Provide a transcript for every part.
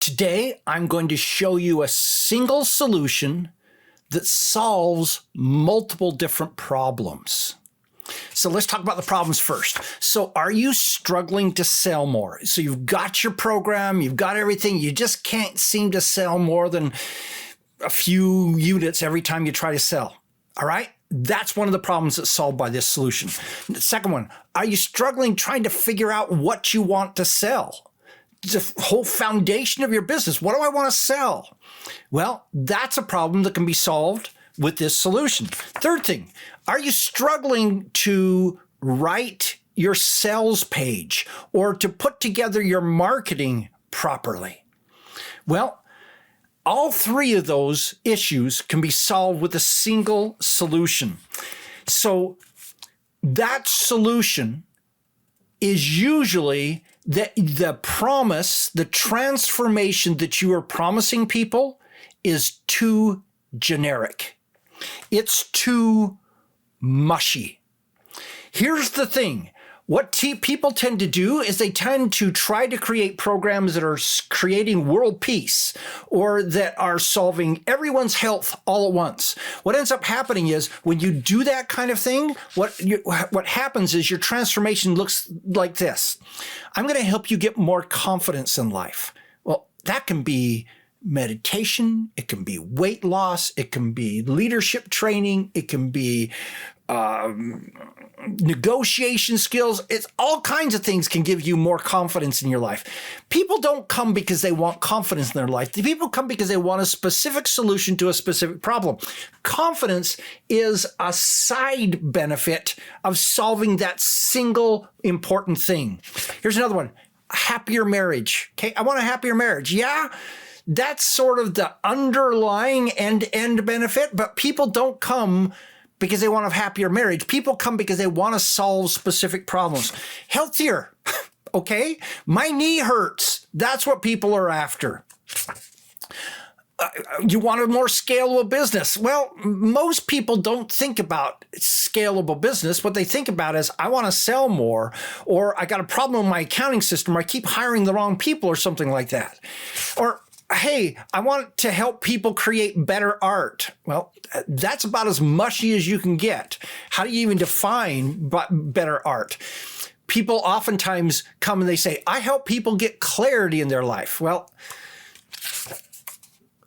Today, I'm going to show you a single solution that solves multiple different problems. So let's talk about the problems first. So are you struggling to sell more? So you've got your program, you've got everything, you just can't seem to sell more than a few units every time you try to sell. All right? That's one of the problems that's solved by this solution. The second one, are you struggling trying to figure out what you want to sell? The whole foundation of your business. What do I want to sell? Well, that's a problem that can be solved with this solution. Third thing, are you struggling to write your sales page or to put together your marketing properly? Well, all three of those issues can be solved with a single solution. So that solution is usually the promise, the transformation that you are promising people is too generic. It's too mushy. Here's the thing. What people tend to do is they tend to try to create programs that are creating world peace or that are solving everyone's health all at once. What ends up happening is when you do that kind of thing, what happens is your transformation looks like this. I'm going to help you get more confidence in life. Well, that can be meditation. It can be weight loss. It can be leadership training. It can be negotiation skills. It's all kinds of things can give you more confidence in your life. People don't come because they want confidence in their life. The people come because they want a specific solution to a specific problem. Confidence is a side benefit of solving that single important thing. Here's another one. A happier marriage. Okay, I want a happier marriage. Yeah. That's sort of the underlying end-to-end benefit, but people don't come because they want a happier marriage. People come because they want to solve specific problems. Healthier, okay? My knee hurts. That's what people are after. You want a more scalable business. Well, most people don't think about scalable business. What they think about is, I want to sell more, or I got a problem with my accounting system, or I keep hiring the wrong people, or something like that. Or, hey, I want to help people create better art. Well, that's about as mushy as you can get. How do you even define better art? People oftentimes come and they say, I help people get clarity in their life. Well,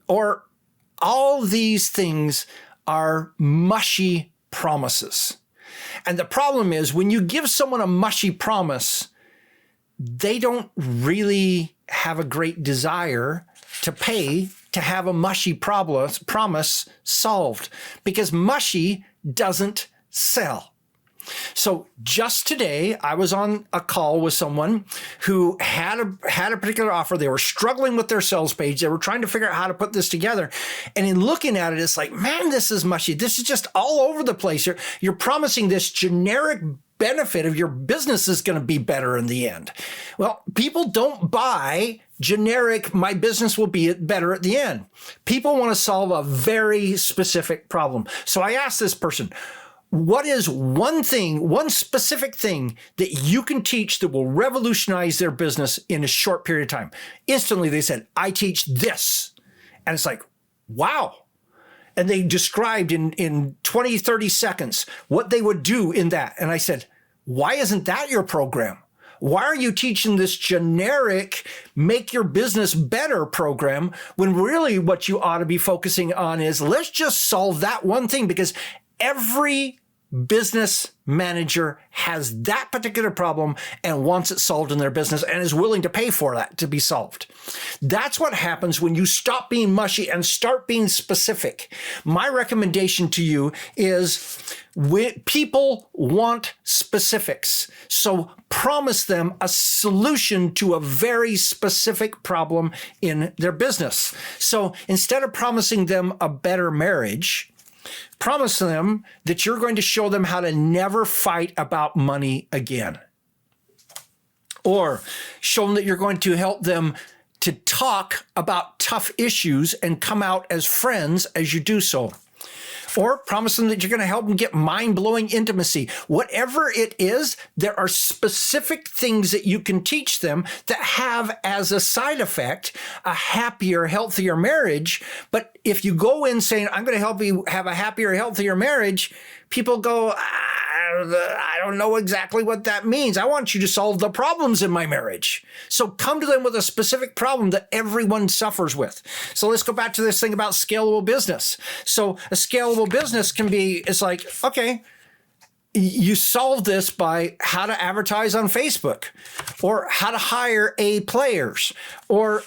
or all these things are mushy promises. And the problem is when you give someone a mushy promise, they don't really have a great desire to pay to have a mushy promise solved, because mushy doesn't sell. So just today, I was on a call with someone who had a particular offer. They were struggling with their sales page. They were trying to figure out how to put this together. And in looking at it, it's like, man, this is mushy. This is just all over the place. You're promising this generic benefit of your business is going to be better in the end. Well, people don't buy generic, my business will be better at the end. People want to solve a very specific problem. So I asked this person, what is one specific thing that you can teach that will revolutionize their business in a short period of time? Instantly, they said, I teach this. And it's like, wow. And they described in 20, 30 seconds what they would do in that. And I said, why isn't that your program? Why are you teaching this generic make your business better program when really what you ought to be focusing on is, let's just solve that one thing? Because every business manager has that particular problem and wants it solved in their business and is willing to pay for that to be solved. That's what happens when you stop being mushy and start being specific. My recommendation to you is, people want specifics. So promise them a solution to a very specific problem in their business. So instead of promising them a better marriage, promise them that you're going to show them how to never fight about money again. Or show them that you're going to help them to talk about tough issues and come out as friends as you do so. or promise them that you're going to help them get mind-blowing intimacy. Whatever it is, there are specific things that you can teach them that have as a side effect a happier, healthier marriage. But if you go in saying, I'm going to help you have a happier, healthier marriage, people go, I don't know exactly what that means. I want you to solve the problems in my marriage. So come to them with a specific problem that everyone suffers with. So let's go back to this thing about scalable business. So a scalable business can be, it's like, okay, you solve this by how to advertise on Facebook, or how to hire A players, or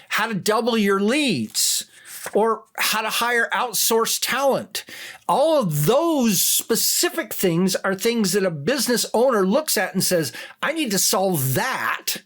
how to double your leads, or how to hire outsourced talent. All of those specific things are things that a business owner looks at and says, I need to solve that.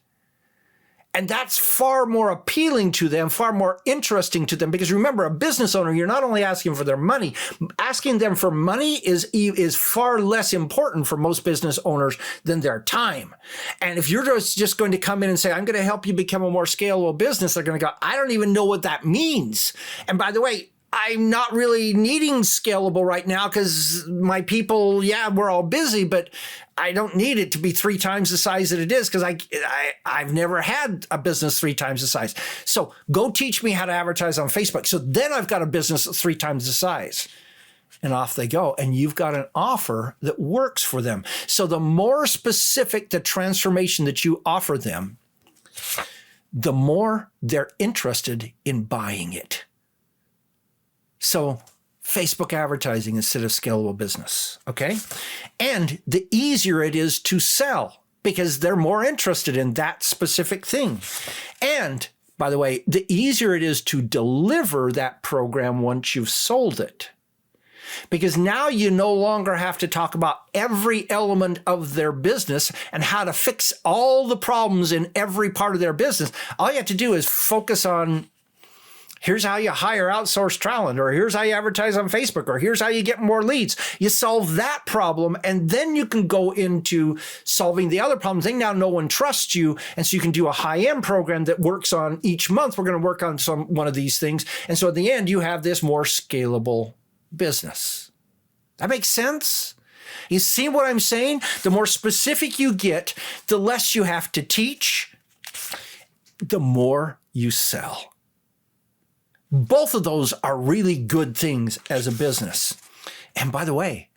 And that's far more appealing to them, far more interesting to them. Because remember, a business owner, you're not only asking for their money, asking them for money is far less important for most business owners than their time. And if you're just going to come in and say, I'm going to help you become a more scalable business, they're going to go, I don't even know what that means. And by the way, I'm not really needing scalable right now because my people, yeah, we're all busy, but I don't need it to be 3 times the size that it is because I've never had a business 3 times the size. So go teach me how to advertise on Facebook. So then I've got a business 3 times the size. And off they go. And you've got an offer that works for them. So the more specific the transformation that you offer them, the more they're interested in buying it. So Facebook advertising instead of scalable business, okay? And the easier it is to sell because they're more interested in that specific thing. And by the way, the easier it is to deliver that program once you've sold it. Because now you no longer have to talk about every element of their business and how to fix all the problems in every part of their business. All you have to do is focus on, here's how you hire outsourced talent, or here's how you advertise on Facebook, or here's how you get more leads. You solve that problem, and then you can go into solving the other problems. Then now no one trusts you, and so you can do a high-end program that works on each month. We're going to work on one of these things. And so at the end, you have this more scalable business. That makes sense? You see what I'm saying? The more specific you get, the less you have to teach, the more you sell. Both of those are really good things as a business. And by the way,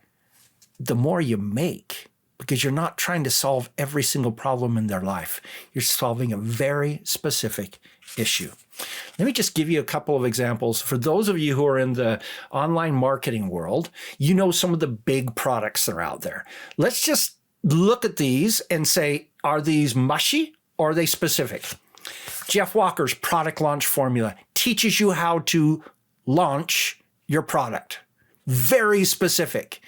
the more you make, because you're not trying to solve every single problem in their life. You're solving a very specific issue. Let me just give you a couple of examples. For those of you who are in the online marketing world, you know some of the big products that are out there. Let's just look at these and say, are these mushy or are they specific? Jeff Walker's product launch formula teaches you how to launch your product. Very specific.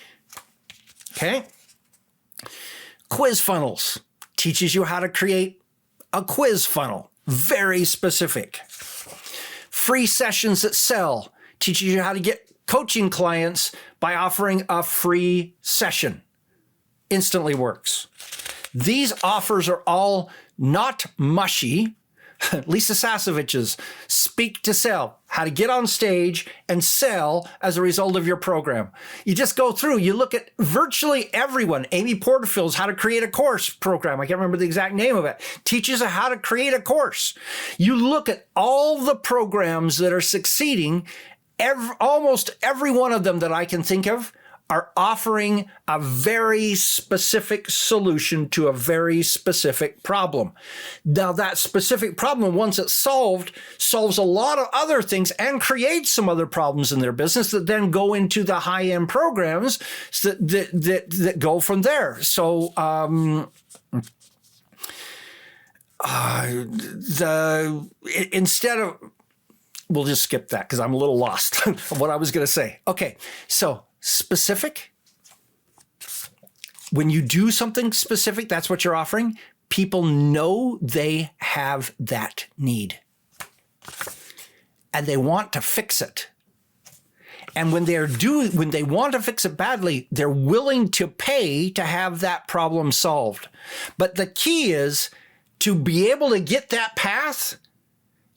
Okay? Quiz funnels teaches you how to create a quiz funnel. Very specific. Free sessions that sell teaches you how to get coaching clients by offering a free session. Instantly works. These offers are all not mushy. Lisa Sasovich's Speak to Sell, how to get on stage and sell as a result of your program. You just go through, you look at virtually everyone. Amy Porterfield's How to Create a Course program, I can't remember the exact name of it, teaches you how to create a course. You look at all the programs that are succeeding, almost every one of them that I can think of are offering a very specific solution to a very specific problem. Now, that specific problem, once it's solved, solves a lot of other things and creates some other problems in their business that then go into the high-end programs that go from there. So, instead of, we'll just skip that because I'm a little lost of what I was going to say. Okay, so specific. When you do something specific, that's what you're offering. People know they have that need. And they want to fix it. And when they want to fix it badly, they're willing to pay to have that problem solved. But the key is to be able to get that path,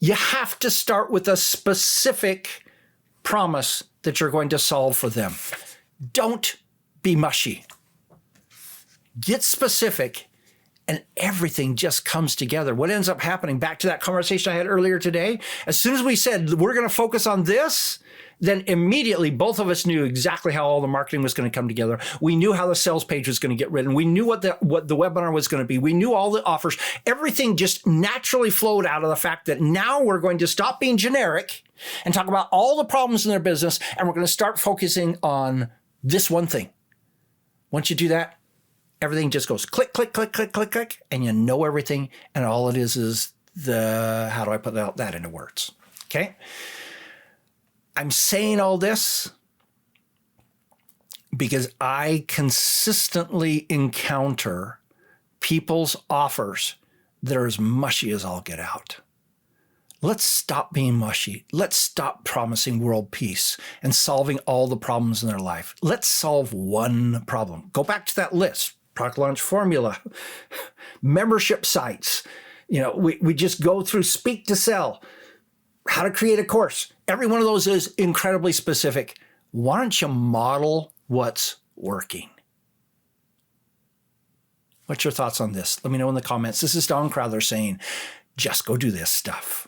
you have to start with a specific promise that you're going to solve for them. Don't be mushy. Get specific, and everything just comes together. What ends up happening, back to that conversation I had earlier today, as soon as we said we're going to focus on this, then immediately both of us knew exactly how all the marketing was going to come together. We knew how the sales page was going to get written. We knew what the webinar was going to be. We knew all the offers. Everything just naturally flowed out of the fact that now we're going to stop being generic and talk about all the problems in their business, and we're going to start focusing on this one thing. Once you do that, everything just goes click, click, click, click, click, click, and you know everything. And all it is how do I put that into words? Okay. I'm saying all this because I consistently encounter people's offers that are as mushy as all get out. Let's stop being mushy. Let's stop promising world peace and solving all the problems in their life. Let's solve one problem. Go back to that list. Product launch formula, membership sites. We just go through speak to sell, how to create a course. Every one of those is incredibly specific. Why don't you model what's working? What's your thoughts on this? Let me know in the comments. This is Don Crowther saying, just go do this stuff.